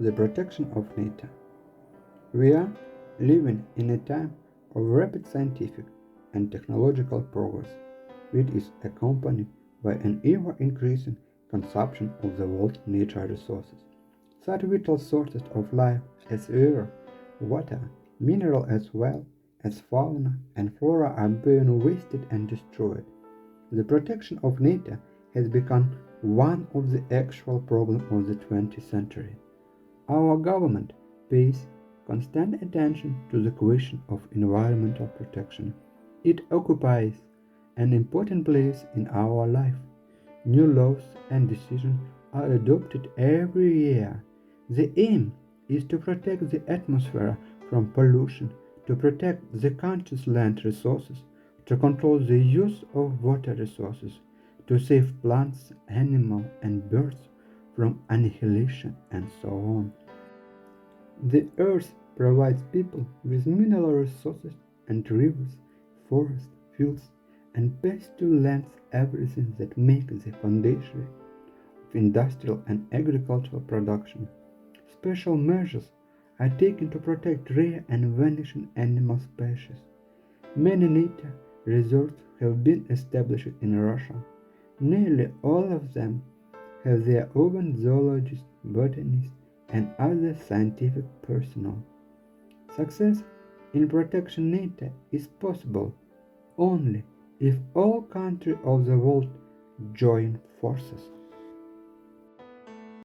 The protection of nature. We are living in a time of rapid scientific and technological progress, which is accompanied by an ever-increasing consumption of the world's natural resources. Such vital sources of life as air, water, mineral as well as fauna and flora are being wasted and destroyed. The protection of nature has become one of the actual problems of the 20th century. Our government pays constant attention to the question of environmental protection. It occupies an important place in our life. New laws and decisions are adopted every year. The aim is to protect the atmosphere from pollution, to protect the country's land resources, to control the use of water resources, to save plants, animals, and birds from annihilation, and so on. The earth provides people with mineral resources and rivers, forests, fields, and pasture lands, everything that makes the foundation of industrial and agricultural production. Special measures are taken to protect rare and vanishing animal species. Many nature reserves have been established in Russia. Nearly all of them have their own zoologists, botanists, and other scientific personnel. Success in protection nature is possible only if all countries of the world join forces.